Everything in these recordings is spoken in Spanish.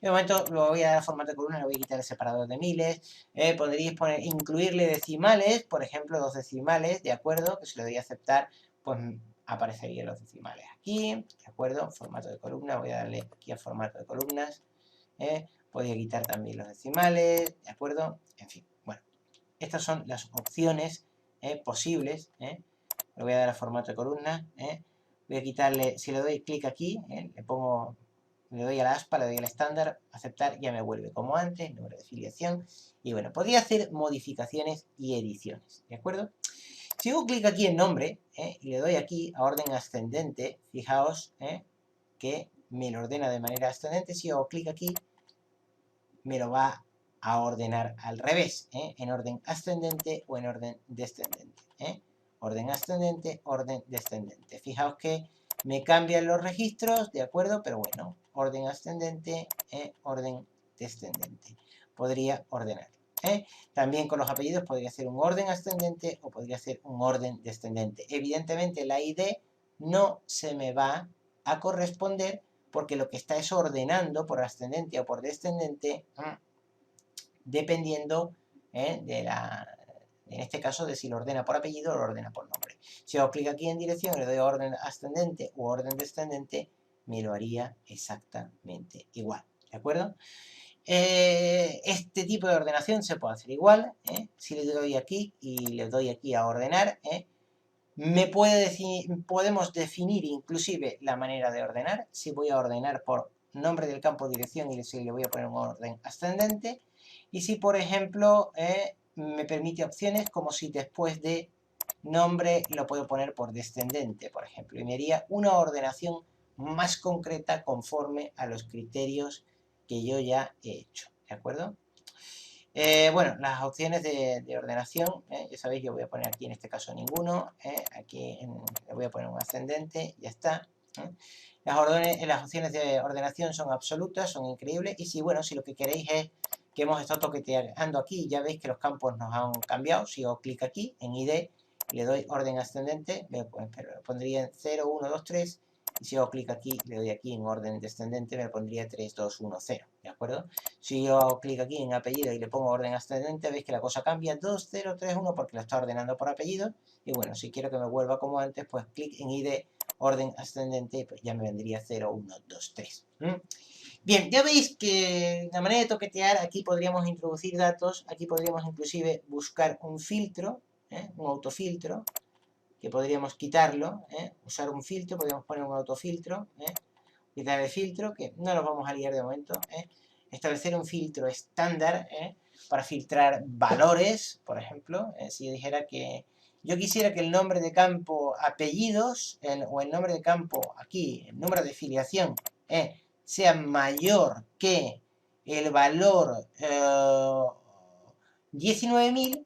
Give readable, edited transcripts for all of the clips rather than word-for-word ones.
De momento lo voy a dar a formato de columna, le voy a quitar el separador de miles. Podríais incluirle decimales, por ejemplo, 2 decimales, ¿de acuerdo? Que si le doy a aceptar, pues aparecerían los decimales aquí, ¿de acuerdo? Formato de columna, voy a darle aquí a formato de columnas. Podría quitar también los decimales, ¿de acuerdo? En fin, bueno, estas son las opciones posibles. Le voy a dar a formato de columna. Voy a quitarle, si le doy clic aquí, le doy a la aspa, le doy al estándar, aceptar, ya me vuelve como antes, número de filiación. Y bueno, podría hacer modificaciones y ediciones, ¿de acuerdo? Si hago clic aquí en nombre y le doy aquí a orden ascendente, fijaos que me lo ordena de manera ascendente. Si hago clic aquí, me lo va a ordenar al revés, en orden ascendente o en orden descendente. Orden ascendente, orden descendente. Fijaos que me cambian los registros, ¿de acuerdo? Pero bueno, orden ascendente, orden descendente. Podría ordenar. También con los apellidos podría ser un orden ascendente o podría ser un orden descendente. Evidentemente la ID no se me va a corresponder porque lo que está es ordenando por ascendente o por descendente, dependiendo en este caso, de si lo ordena por apellido o lo ordena por nombre. Si hago clic aquí en dirección y le doy a orden ascendente u orden descendente, me lo haría exactamente igual, ¿de acuerdo? Este tipo de ordenación se puede hacer igual, si le doy aquí y le doy aquí a ordenar, podemos definir inclusive la manera de ordenar. Si voy a ordenar por nombre del campo dirección y si le voy a poner un orden ascendente. Y si, por ejemplo, me permite opciones como si después de nombre lo puedo poner por descendente, por ejemplo. Y me haría una ordenación más concreta conforme a los criterios que yo ya he hecho. ¿De acuerdo? Bueno, las opciones de ordenación, ya sabéis, yo voy a poner aquí en este caso ninguno, aquí le voy a poner un ascendente, ya está. Las opciones de ordenación son absolutas, son increíbles, y si, bueno, si lo que queréis es que hemos estado toqueteando aquí, ya veis que los campos nos han cambiado. Si hago clic aquí en ID, le doy orden ascendente, me pondría en 0, 1, 2, 3, y si hago clic aquí, le doy aquí en orden descendente, me pondría 3, 2, 1, 0, ¿de acuerdo? Si yo hago clic aquí en apellido y le pongo orden ascendente, veis que la cosa cambia 2, 0, 3, 1 porque lo está ordenando por apellido. Y bueno, si quiero que me vuelva como antes, pues clic en ID, orden ascendente, pues ya me vendría 0, 1, 2, 3. Bien, ya veis que la manera de toquetear, aquí podríamos introducir datos, aquí podríamos inclusive buscar un filtro, un autofiltro, que podríamos quitarlo, usar un filtro, podríamos poner un autofiltro, quitar el filtro, que no lo vamos a liar de momento, establecer un filtro estándar para filtrar valores, por ejemplo, si yo dijera que yo quisiera que el nombre de campo apellidos o el nombre de campo aquí, el número de filiación, sea mayor que el valor 19.000,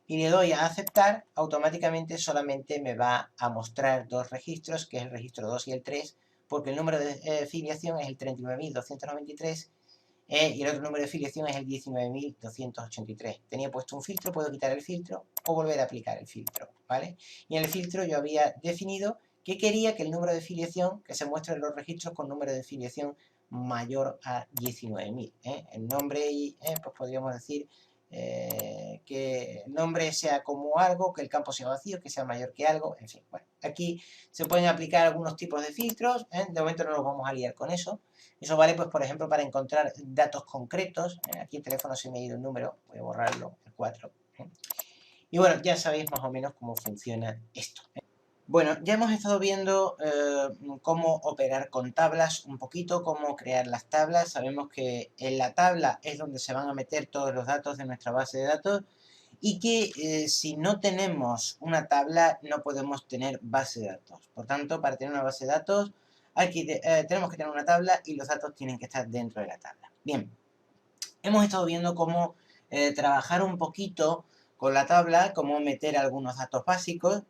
y le doy a aceptar, automáticamente solamente me va a mostrar dos registros, que es el registro 2 y el 3, porque el número de filiación es el 39.293 y el otro número de filiación es el 19.283. Tenía puesto un filtro, puedo quitar el filtro o volver a aplicar el filtro, ¿vale? Y en el filtro yo había definido que quería que el número de filiación, que se muestre en los registros con número de filiación mayor a 19.000. El nombre, pues podríamos decir que el nombre sea como algo, que el campo sea vacío, que sea mayor que algo, en fin. Bueno, aquí se pueden aplicar algunos tipos de filtros, de momento no nos vamos a liar con eso. Eso vale, pues, por ejemplo, para encontrar datos concretos. Aquí el teléfono se me ha ido el número, voy a borrarlo, el 4. Y bueno, ya sabéis más o menos cómo funciona esto. Bueno, ya hemos estado viendo cómo operar con tablas un poquito, cómo crear las tablas. Sabemos que en la tabla es donde se van a meter todos los datos de nuestra base de datos y que si no tenemos una tabla no podemos tener base de datos. Por tanto, para tener una base de datos tenemos que tener una tabla y los datos tienen que estar dentro de la tabla. Bien, hemos estado viendo cómo trabajar un poquito con la tabla, cómo meter algunos datos básicos.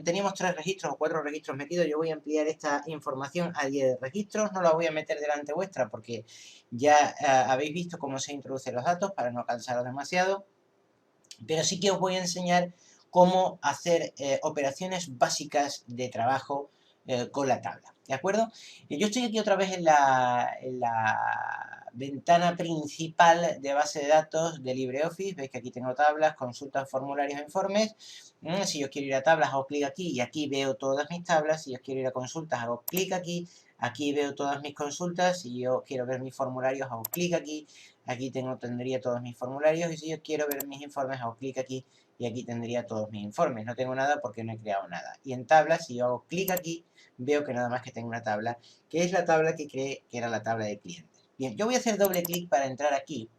Teníamos 3 registros o 4 registros metidos. Yo voy a ampliar esta información a 10 registros. No la voy a meter delante vuestra porque ya habéis visto cómo se introducen los datos para no cansaros demasiado. Pero sí que os voy a enseñar cómo hacer operaciones básicas de trabajo con la tabla. ¿de acuerdo? Y yo estoy aquí otra vez en la ventana principal de base de datos de LibreOffice. Veis que aquí tengo tablas, consultas, formularios, informes. Si yo quiero ir a tablas, hago clic aquí y aquí veo todas mis tablas. Si yo quiero ir a consultas, hago clic aquí. Aquí veo todas mis consultas. Si yo quiero ver mis formularios, hago clic aquí. Aquí tendría todos mis formularios. Y si yo quiero ver mis informes, hago clic aquí. Y aquí tendría todos mis informes. No tengo nada porque no he creado nada. Y en tablas, si yo hago clic aquí, veo que nada más que tengo una tabla, que es la tabla que creé que era la tabla de clientes. Bien, yo voy a hacer doble clic para entrar aquí.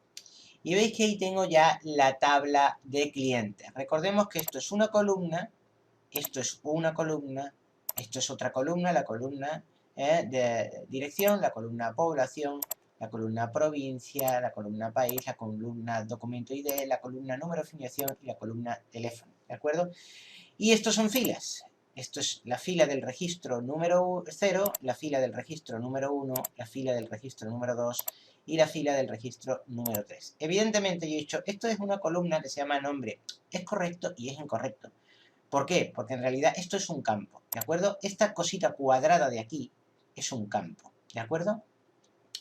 Y veis que ahí tengo ya la tabla de clientes. Recordemos que esto es una columna, esto es una columna, esto es otra columna, la columna de dirección, la columna población, la columna provincia, la columna país, la columna documento ID, la columna número de filiación y la columna teléfono, ¿de acuerdo? Y estos son filas. Esto es la fila del registro número 0, la fila del registro número 1, la fila del registro número 2 y la fila del registro número 3. Evidentemente yo he dicho, esto es una columna que se llama nombre. Es correcto y es incorrecto. ¿Por qué? Porque en realidad esto es un campo, ¿de acuerdo? Esta cosita cuadrada de aquí es un campo, ¿de acuerdo?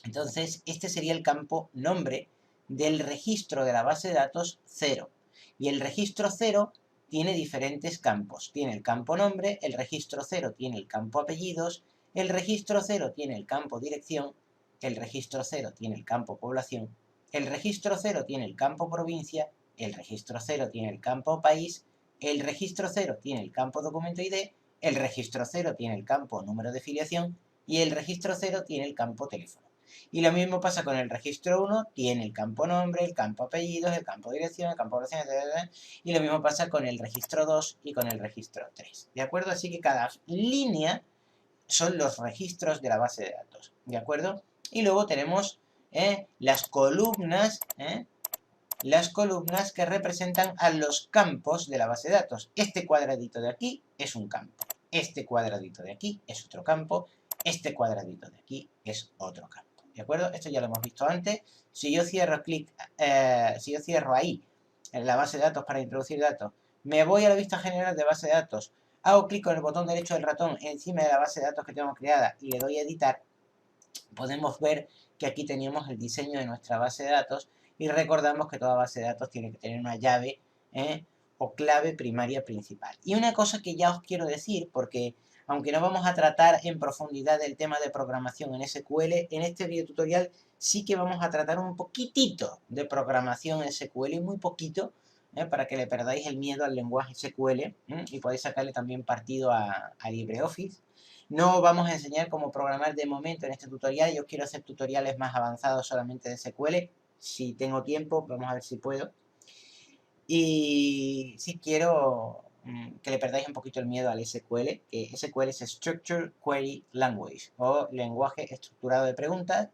Entonces, este sería el campo nombre del registro de la base de datos 0. Y el registro 0 tiene diferentes campos. Tiene el campo nombre, el registro 0 tiene el campo apellidos, el registro 0 tiene el campo dirección, el registro 0 tiene el campo población, el registro 0 tiene el campo provincia, el registro 0 tiene el campo país, el registro 0 tiene el campo documento ID, el registro 0 tiene el campo número de filiación y el registro 0 tiene el campo teléfono. Y lo mismo pasa con el registro 1, tiene el campo nombre, el campo apellidos, el campo dirección, el campo población, etc. Y lo mismo pasa con el registro 2 y con el registro 3. ¿De acuerdo? Así que cada línea son los registros de la base de datos. ¿De acuerdo? Y luego tenemos las columnas que representan a los campos de la base de datos. Este cuadradito de aquí es un campo. Este cuadradito de aquí es otro campo. Este cuadradito de aquí es otro campo. ¿De acuerdo? Esto ya lo hemos visto antes. Si yo cierro si yo cierro ahí en la base de datos para introducir datos, me voy a la vista general de base de datos, hago clic con el botón derecho del ratón encima de la base de datos que tengo creada y le doy a editar, podemos ver que aquí teníamos el diseño de nuestra base de datos y recordamos que toda base de datos tiene que tener una llave o clave primaria principal. Y una cosa que ya os quiero decir, porque aunque no vamos a tratar en profundidad el tema de programación en SQL, en este video tutorial sí que vamos a tratar un poquitito de programación en SQL, muy poquito, para que le perdáis el miedo al lenguaje SQL y podáis sacarle también partido a LibreOffice. No vamos a enseñar cómo programar de momento en este tutorial. Yo quiero hacer tutoriales más avanzados solamente de SQL. Si tengo tiempo, vamos a ver si puedo. Y sí quiero que le perdáis un poquito el miedo al SQL, que SQL es Structured Query Language, o lenguaje estructurado de preguntas.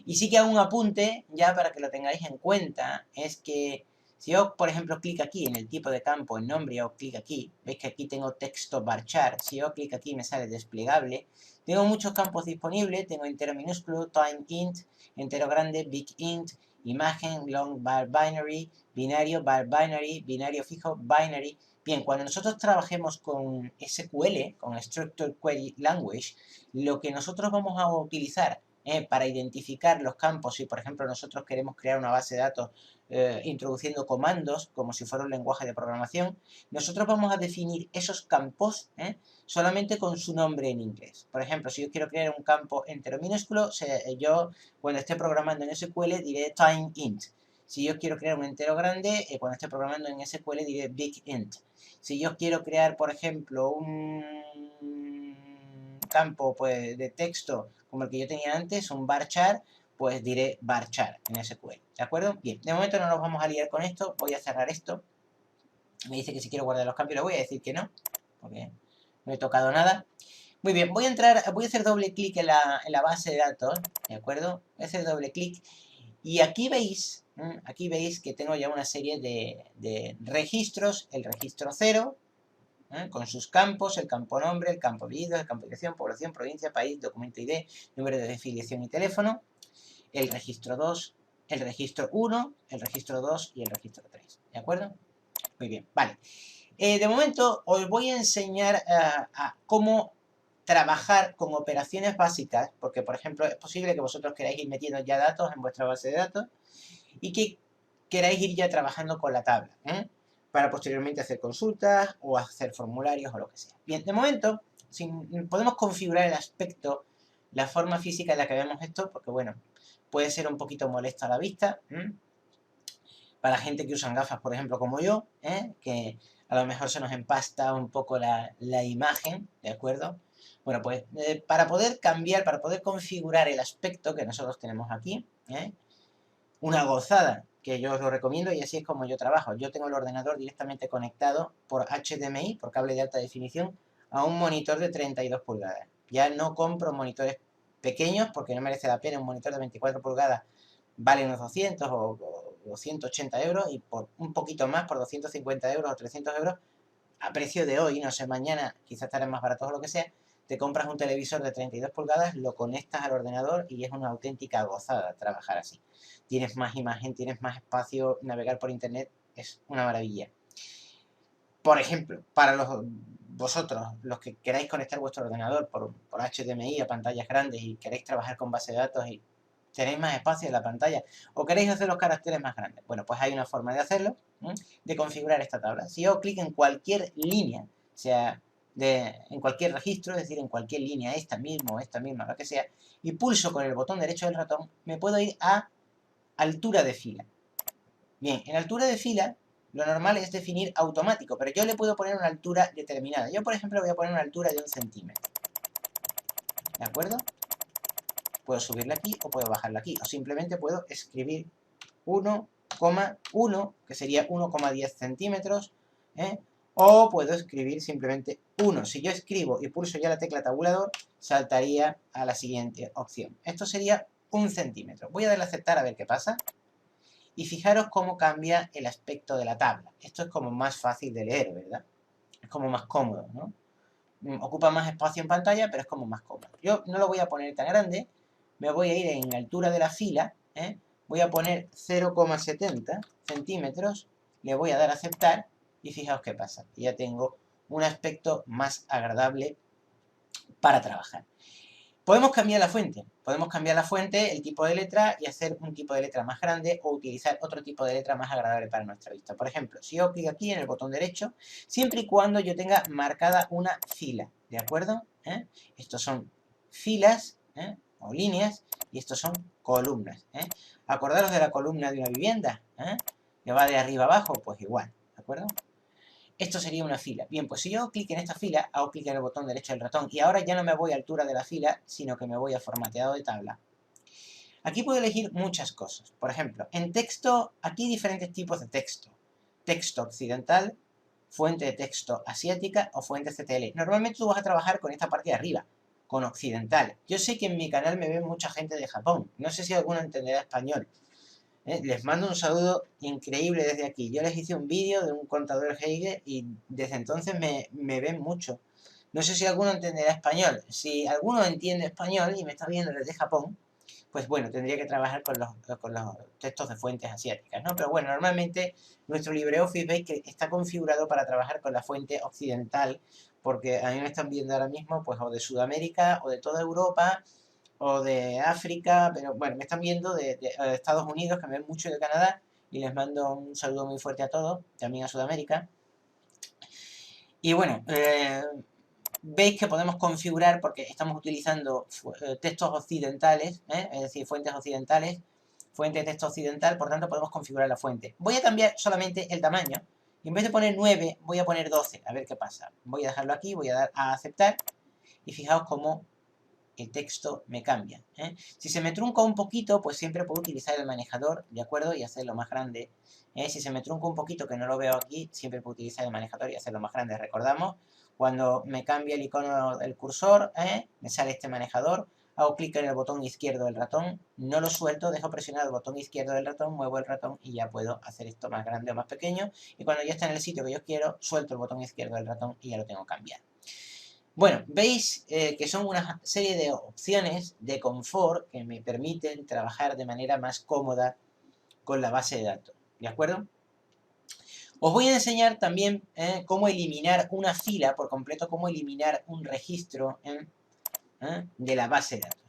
Y sí que hago un apunte, ya para que lo tengáis en cuenta, es que si yo, por ejemplo, clic aquí en el tipo de campo, en nombre, o clic aquí, veis que aquí tengo texto varchar, si yo clic aquí me sale desplegable, tengo muchos campos disponibles, tengo entero minúsculo, time int, entero grande, big int, imagen, long var binary, binario, var binary, binario fijo, binary. Bien, cuando nosotros trabajemos con SQL, con Structured Query Language, lo que nosotros vamos a utilizar para identificar los campos, si por ejemplo nosotros queremos crear una base de datos introduciendo comandos como si fuera un lenguaje de programación, nosotros vamos a definir esos campos solamente con su nombre en inglés. Por ejemplo, si yo quiero crear un campo entero minúsculo, yo cuando esté programando en SQL diré time int. Si yo quiero crear un entero grande, cuando esté programando en SQL diré big int. Si yo quiero crear, por ejemplo, un campo pues, de texto como el que yo tenía antes, un varchar, pues diré varchar en SQL. ¿De acuerdo? Bien, de momento no nos vamos a liar con esto. Voy a cerrar esto. Me dice que si quiero guardar los cambios, le voy a decir que no, porque no he tocado nada. Muy bien, voy a hacer doble clic en la base de datos, ¿de acuerdo? Voy a hacer doble clic y aquí veis que tengo ya una serie de registros, el registro 0, con sus campos, el campo nombre, el campo apellidos, el campo dirección, población, provincia, país, documento ID, número de filiación y teléfono, el registro 2, el registro 1, el registro 2 y el registro 3, ¿de acuerdo? Muy bien, vale. De momento os voy a enseñar a cómo trabajar con operaciones básicas, porque por ejemplo es posible que vosotros queráis ir metiendo ya datos en vuestra base de datos y que queráis ir ya trabajando con la tabla, para posteriormente hacer consultas o hacer formularios o lo que sea. Bien, de momento podemos configurar el aspecto, la forma física en la que vemos esto, porque bueno, puede ser un poquito molesto a la vista, para gente que usan gafas, por ejemplo, como yo, que a lo mejor se nos empasta un poco la imagen, ¿de acuerdo? Bueno, pues para poder cambiar, para poder configurar el aspecto que nosotros tenemos aquí, una gozada, que yo os lo recomiendo y así es como yo trabajo. Yo tengo el ordenador directamente conectado por HDMI, por cable de alta definición, a un monitor de 32 pulgadas. Ya no compro monitores pequeños porque no merece la pena. Un monitor de 24 pulgadas vale unos 200 o 180 euros y por un poquito más, por 250 euros o 300 euros, a precio de hoy, no sé, mañana quizás estarán más baratos o lo que sea, te compras un televisor de 32 pulgadas, lo conectas al ordenador y es una auténtica gozada trabajar así. Tienes más imagen, tienes más espacio, navegar por internet es una maravilla. Por ejemplo, para vosotros, los que queráis conectar vuestro ordenador por HDMI a pantallas grandes y queréis trabajar con base de datos y tenéis más espacio en la pantalla o queréis hacer los caracteres más grandes, bueno, pues hay una forma de hacerlo, de configurar esta tabla. Si yo clic en cualquier línea, sea en cualquier registro, es decir, en cualquier línea, esta misma, lo que sea, y pulso con el botón derecho del ratón, me puedo ir a altura de fila. Bien, en altura de fila, lo normal es definir automático, pero yo le puedo poner una altura determinada. Yo, por ejemplo, voy a poner una altura de 1 centímetro. ¿De acuerdo? Puedo subirla aquí o puedo bajarla aquí. O simplemente puedo escribir 1,1, que sería 1,10 centímetros. O puedo escribir simplemente 1. Si yo escribo y pulso ya la tecla tabulador, saltaría a la siguiente opción. Esto sería 1 centímetro. Voy a darle a aceptar a ver qué pasa. Y fijaros cómo cambia el aspecto de la tabla. Esto es como más fácil de leer, ¿verdad? Es como más cómodo, ¿no? Ocupa más espacio en pantalla, pero es como más cómodo. Yo no lo voy a poner tan grande, me voy a ir en altura de la fila, voy a poner 0,70 centímetros, le voy a dar a aceptar y fijaos qué pasa. Ya tengo un aspecto más agradable para trabajar. Podemos cambiar la fuente, el tipo de letra y hacer un tipo de letra más grande o utilizar otro tipo de letra más agradable para nuestra vista. Por ejemplo, si yo clic aquí en el botón derecho, siempre y cuando yo tenga marcada una fila, ¿de acuerdo? Estos son filas o líneas y estos son columnas. Acordaros de la columna de una vivienda, que va de arriba abajo, pues igual, ¿de acuerdo? Esto sería una fila. Bien, pues si yo clic en esta fila, hago clic en el botón derecho del ratón y ahora ya no me voy a altura de la fila, sino que me voy a formateado de tabla. Aquí puedo elegir muchas cosas. Por ejemplo, en texto, aquí hay diferentes tipos de texto. Texto occidental, fuente de texto asiática o fuente CTL. Normalmente tú vas a trabajar con esta parte de arriba, con occidental. Yo sé que en mi canal me ve mucha gente de Japón. No sé si alguno entenderá español. Les mando un saludo increíble desde aquí. Yo les hice un vídeo de un contador Geiger y desde entonces me ven mucho. No sé si alguno entenderá español. Si alguno entiende español y me está viendo desde Japón, pues bueno, tendría que trabajar con los textos de fuentes asiáticas, ¿no? Pero bueno, normalmente nuestro LibreOffice veis que está configurado para trabajar con la fuente occidental, porque a mí me están viendo ahora mismo, pues, o de Sudamérica o de toda Europa, o de África, pero bueno, me están viendo de Estados Unidos, que me ven mucho de Canadá, y les mando un saludo muy fuerte a todos, también a Sudamérica. Y bueno, veis que podemos configurar, porque estamos utilizando textos occidentales, es decir, fuentes occidentales, fuente de texto occidental, por tanto podemos configurar la fuente. Voy a cambiar solamente el tamaño, y en vez de poner 9, voy a poner 12, a ver qué pasa. Voy a dejarlo aquí, voy a dar a aceptar, y fijaos cómo el texto me cambia. Si se me trunca un poquito, pues siempre puedo utilizar el manejador, ¿de acuerdo? Y hacerlo más grande. Si se me trunca un poquito, que no lo veo aquí, siempre puedo utilizar el manejador y hacerlo más grande. Recordamos, cuando me cambia el icono del cursor, me sale este manejador, hago clic en el botón izquierdo del ratón, no lo suelto, dejo presionado el botón izquierdo del ratón, muevo el ratón y ya puedo hacer esto más grande o más pequeño. Y cuando ya está en el sitio que yo quiero, suelto el botón izquierdo del ratón y ya lo tengo cambiado. Bueno, veis que son una serie de opciones de confort que me permiten trabajar de manera más cómoda con la base de datos, ¿de acuerdo? Os voy a enseñar también cómo eliminar una fila por completo, cómo eliminar un registro de la base de datos.